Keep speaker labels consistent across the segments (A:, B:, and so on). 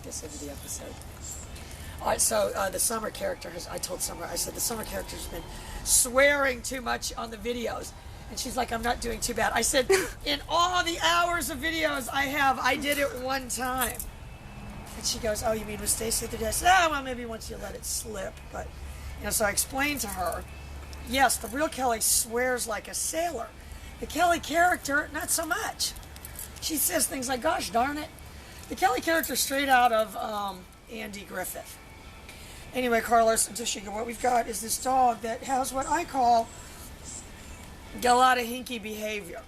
A: work this into the episode. All right, so the Summer character I told Summer, I said, the Summer character's been swearing too much on the videos. And she's like, I'm not doing too bad. I said, in all the hours of videos I did it one time. And she goes, oh, you mean with Stacy the other day? I said, well, maybe once you let it slip. But, so I explained to her, yes, the real Kelly swears like a sailor. The Kelly character, not so much. She says things like, gosh darn it. The Kelly character straight out of Andy Griffith. Anyway, Carlos and Toshiga, what we've got is this dog that has what I call a lot of hinky behavior.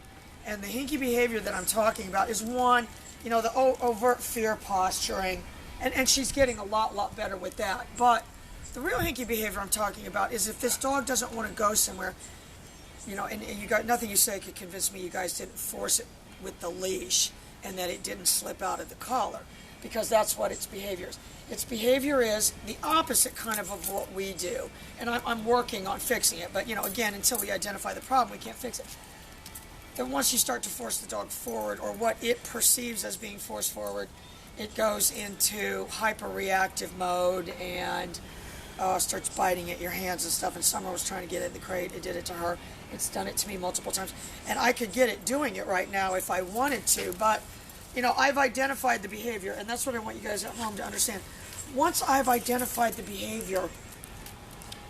A: And the hinky behavior that I'm talking about is one, the overt fear posturing. And she's getting a lot better with that. But the real hinky behavior I'm talking about is if this dog doesn't want to go somewhere, and you got nothing you say could convince me you guys didn't force it with the leash and that it didn't slip out of the collar, because that's what its behavior is. Its behavior is the opposite kind of what we do, and I'm working on fixing it, but again, until we identify the problem, we can't fix it. Then once you start to force the dog forward, or what it perceives as being forced forward, it goes into hyper-reactive mode and starts biting at your hands and stuff. And Summer was trying to get it in the crate. It did it to her. It's done it to me multiple times. And I could get it doing it right now if I wanted to. But, I've identified the behavior. And that's what I want you guys at home to understand. Once I've identified the behavior,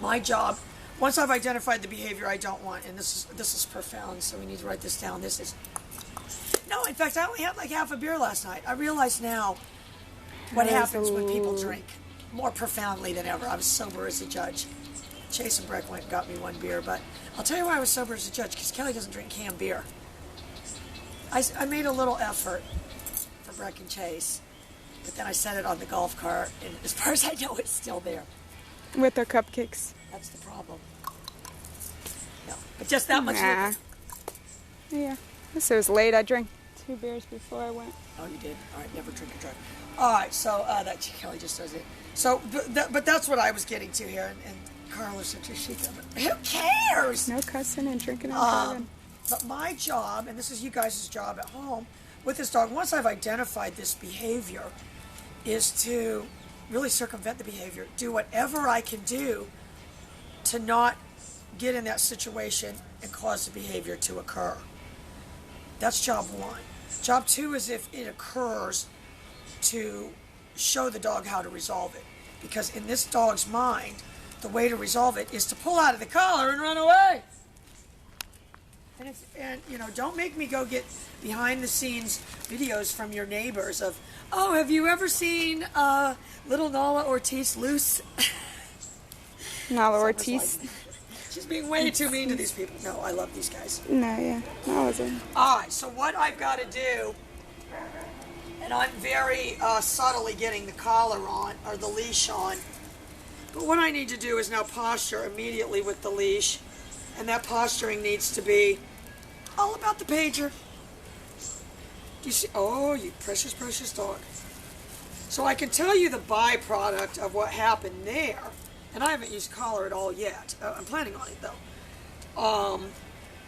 A: my job, once I've identified the behavior I don't want, and this is profound, so we need to write this down. No, in fact, I only had like half a beer last night. I realize now what happens when people drink. More profoundly than ever. I was sober as a judge. Chase and Breck went and got me one beer, but I'll tell you why I was sober as a judge, because Kelly doesn't drink canned beer. I made a little effort for Breck and Chase, but then I set it on the golf cart, and as far as I know, it's still there.
B: With their cupcakes.
A: That's the problem. No, but just that much.
B: Nah. Yeah. This was late. I drank 2 beers before I went.
A: Oh, you did? All right, never drink and drive. All right, so that Kelly just does it. So, but that's what I was getting to here, and Carlos and Trishika. Who cares?
B: No cussing and drinking and driving.
A: But my job, and this is you guys' job at home, with this dog, once I've identified this behavior, is to really circumvent the behavior. Do whatever I can do to not get in that situation and cause the behavior to occur. That's job 1. Job 2 is if it occurs, to show the dog how to resolve it. Because in this dog's mind, the way to resolve it is to pull out of the collar and run away. And don't make me go get behind the scenes videos from your neighbors of, oh, have you ever seen little Nala Ortiz loose?
B: Nala Ortiz.
A: Like, she's being way too mean to these people. No, I love these guys.
B: No, yeah. I wasn't.
A: All right, so what I've got to do, and I'm very subtly getting the collar on, or the leash on, but what I need to do is now posture immediately with the leash, and that posturing needs to be all about the pager. Do you see? Oh, you precious, precious dog. So I can tell you the byproduct of what happened there, and I haven't used collar at all yet. I'm planning on it, though.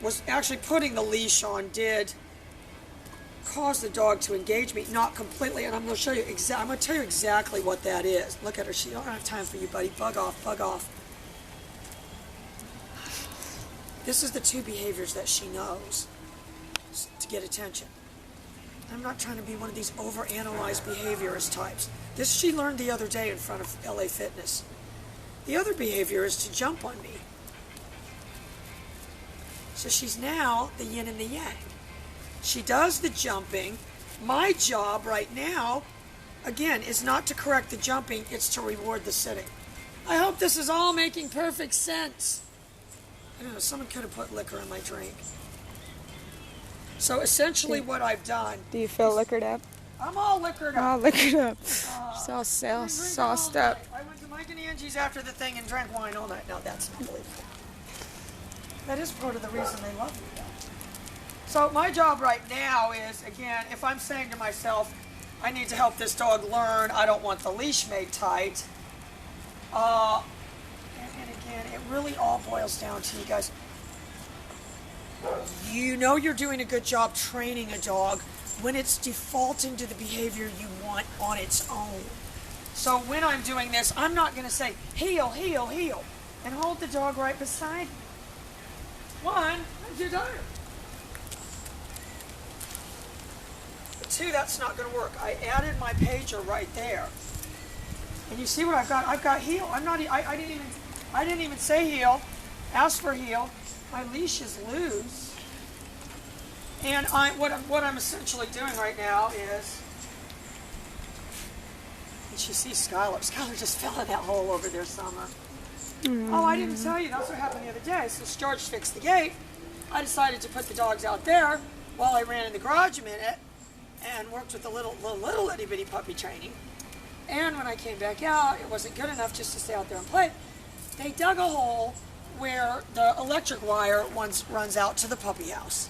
A: Was actually putting the leash on did cause the dog to engage me, not completely, and I'm going to show you I'm going to tell you exactly what that is. Look at her. She don't have time for you, buddy. Bug off, bug off. This is the 2 behaviors that she knows to get attention. I'm not trying to be one of these overanalyzed behaviorist types. This she learned the other day in front of LA Fitness. The other behavior is to jump on me. So she's now the yin and the yang. She does the jumping. My job right now, again, is not to correct the jumping, it's to reward the sitting. I hope this is all making perfect sense. I don't know, someone could have put liquor in my drink. So essentially what I've done...
B: Do you feel liquored up?
A: I'm all liquored up.
B: All liquored up. So sauced up.
A: I went to Mike and Angie's after the thing and drank wine all night. No, that's not believable. That is part of the reason they love me, though. So my job right now is, again, if I'm saying to myself, I need to help this dog learn, I don't want the leash made tight. And again, it really all boils down to you guys. You know you're doing a good job training a dog when it's defaulting to the behavior you want on its own. So when I'm doing this, I'm not going to say, heel, heel, heel, and hold the dog right beside me. One, I'm too tired. But two, that's not going to work. I added my pager right there. And you see what I've got? I've got heel. I didn't even say heel. Ask for heel. My leash is loose. And what I'm essentially doing right now is, and she sees Skylar. Skylar just fell in that hole over there, Summer. Oh, I didn't tell you. That's what happened the other day. Since George fixed the gate, I decided to put the dogs out there while I ran in the garage a minute and worked with the little itty bitty puppy training. And when I came back out, it wasn't good enough just to stay out there and play. They dug a hole where the electric wire runs out to the puppy house.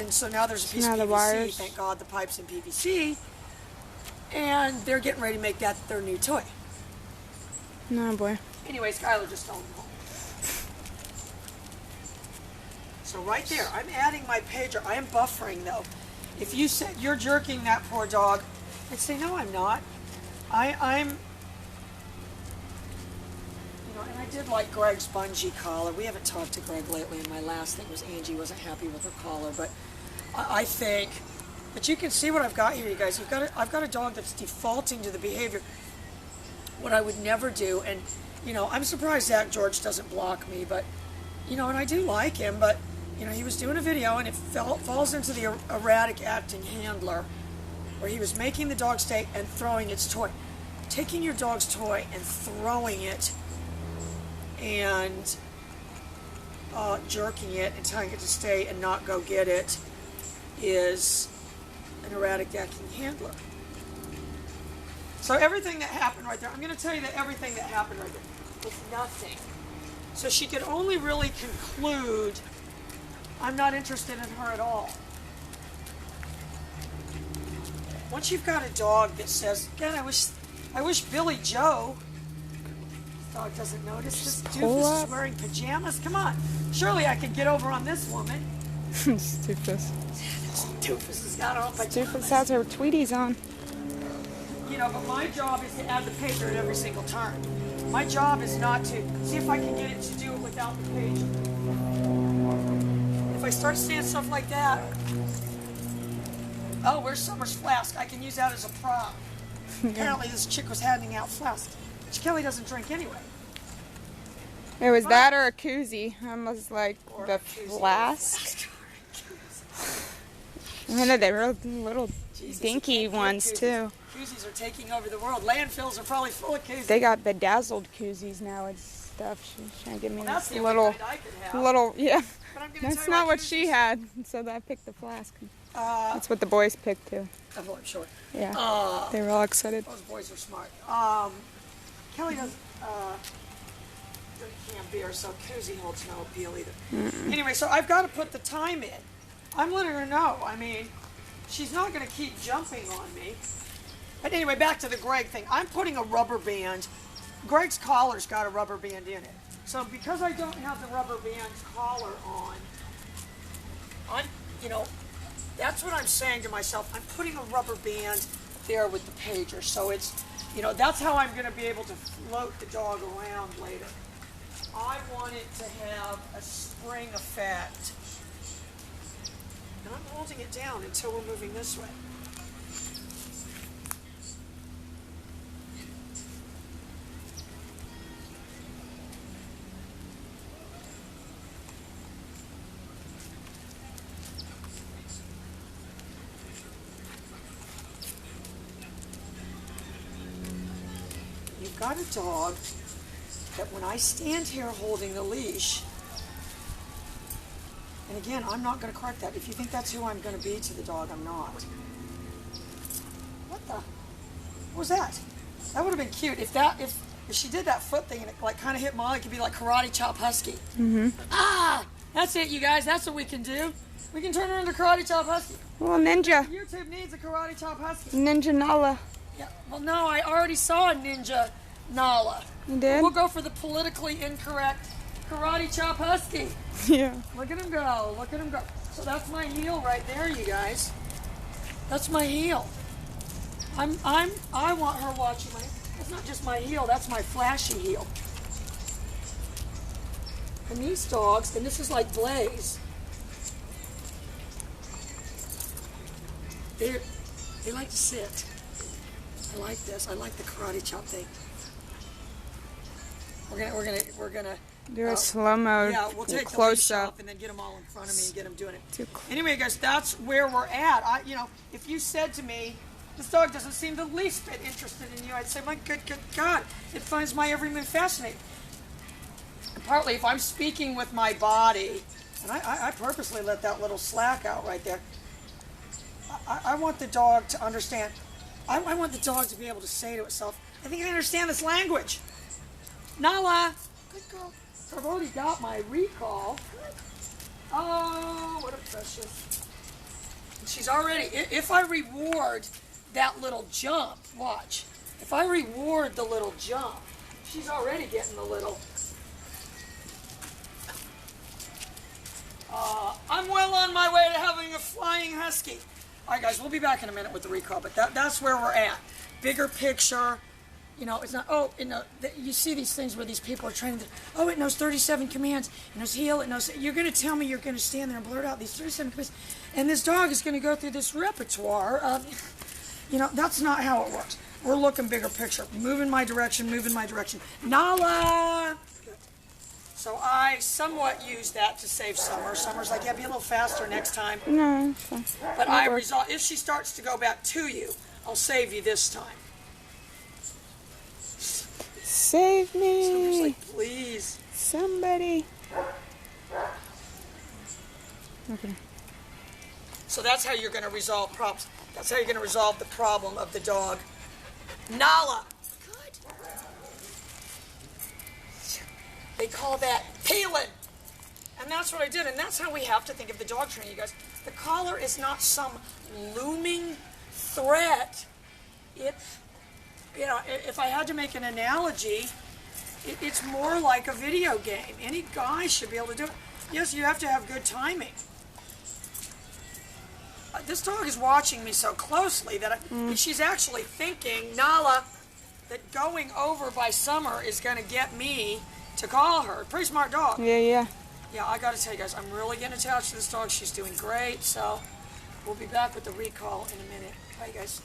A: So now there's a piece of PVC.
B: Wires.
A: Thank God the pipe's in PVC. And they're getting ready to make that their new toy.
B: No, boy.
A: Anyway, Skylar just fell in the hole. So right there, I'm adding my pager. I am buffering though. If you said you're jerking that poor dog, I'd say no, I'm not. I'm. And I did like Greg's bungee collar. We haven't talked to Greg lately, and my last thing was Angie wasn't happy with her collar. But I think, but you can see what I've got here, you guys. I've got a dog that's defaulting to the behavior. What I would never do, and I'm surprised Zach George doesn't block me, but and I do like him, but he was doing a video, and it falls into the erratic acting handler, where he was making the dog stay and throwing its toy. Taking your dog's toy and throwing it and jerking it and telling it to stay and not go get it is an erratic acting handler. So everything that happened right there, I'm going to tell you that everything that happened right there was nothing. So she could only really conclude, I'm not interested in her at all. Once you've got a dog that says, God, I wish Billy Joe, this dog doesn't notice, this doofus is wearing pajamas. Come on, surely I could get over on this woman.
B: Doofus.
A: This doofus has got on pajamas.
B: Doofus has her Tweeties on.
A: But my job is to add the pager at every single turn. My job is not to see if I can get it to do it without the pager. If I start saying stuff like that, oh, where's Summer's flask? I can use that as a prop. Apparently this chick was handing out flasks, which Kelly doesn't drink anyway.
B: It was that or a koozie. I was like,
A: Or
B: the
A: a koozie.
B: flask. I know they were little dinky ones too.
A: Koozies are taking over the world. Landfills are probably full of koozies.
B: They got bedazzled koozies now and stuff. She's trying to give me
A: That's
B: this
A: the
B: little,
A: only kind I could have.
B: yeah.
A: But I'm gonna
B: That's
A: tell you
B: not what
A: koozies-
B: she had, so I picked the flask.
A: That's
B: That's what the boys picked too.
A: oh, I'm sure.
B: Yeah, they were all excited.
A: Those boys are smart. Kelly doesn't drink canned beer, so koozie holds no appeal either. Anyway, so I've got to put the time in. I'm letting her know. I mean, she's not going to keep jumping on me. But anyway, back to the Greg thing. I'm putting a rubber band. Greg's collar's got a rubber band in it. So because I don't have the rubber band collar on, that's what I'm saying to myself. I'm putting a rubber band there with the pager. So it's, that's how I'm going to be able to float the dog around later. I want it to have a spring effect. And I'm holding it down until we're moving this way. You've got a dog that when I stand here holding the leash, and again, I'm not going to correct that. If you think that's who I'm going to be to the dog, I'm not. What the? What was that? That would have been cute. If she did that foot thing and it like kind of hit Molly, it could be like Karate Chop Husky. Mm-hmm. Ah! That's it, you guys. That's what we can do. We can turn her into Karate Chop Husky.
B: Well, Ninja.
A: YouTube needs a Karate Chop Husky.
B: Ninja Nala.
A: Yeah. Well, no, I already saw a Ninja Nala.
B: You did?
A: We'll go for the politically incorrect Karate Chop Husky.
B: Yeah.
A: Look at him go. Look at him go. So that's my heel right there, you guys. That's my heel. I want her watching my. That's not just my heel. That's my flashy heel. And these dogs, and this is like Blaze. They like to sit. I like this. I like the karate chop thing. We're gonna
B: Do a slow mo.
A: yeah, we'll take the
B: close
A: leash
B: up.
A: off and then get them all in front of me and get them doing it.
B: Too
A: Anyway, guys, that's where we're at. If you said to me, this dog doesn't seem the least bit interested in you, I'd say, my good God, it finds my every move fascinating. And partly, if I'm speaking with my body, and I purposely let that little slack out right there, I want the dog to understand. I want the dog to be able to say to itself, I think I understand this language. Nala, good girl. So I've already got my recall. Oh, what a precious. And she's already, if I reward that little jump, watch. If I reward the little jump, she's already getting the little. I'm well on my way to having a flying husky. All right, guys, we'll be back in a minute with the recall, but that's where we're at. Bigger picture. It's not, you see these things where these people are training, it knows 37 commands, it knows heel, it knows, you're going to tell me you're going to stand there and blurt out these 37 commands, and this dog is going to go through this repertoire of, that's not how it works. We're looking bigger picture. Move in my direction, Nala! So I somewhat use that to save Summer. Summer's like, yeah, be a little faster next time.
B: No, it's fine.
A: But I resolve, if she starts to go back to you, I'll save you this time.
B: Save me.
A: Summer's like, please.
B: Somebody. Okay.
A: So that's how you're going to resolve problems. That's how you're going to resolve the problem of the dog. Nala. Good. They call that peeling. And that's what I did. And that's how we have to think of the dog training, you guys. The collar is not some looming threat. It's, if I had to make an analogy, it's more like a video game. Any guy should be able to do it. Yes, you have to have good timing. This dog is watching me so closely that she's actually thinking, Nala, that going over by Summer is going to get me to call her. Pretty smart dog.
B: Yeah.
A: Yeah, I got to tell you guys, I'm really getting attached to this dog. She's doing great, so we'll be back with the recall in a minute. Bye, guys.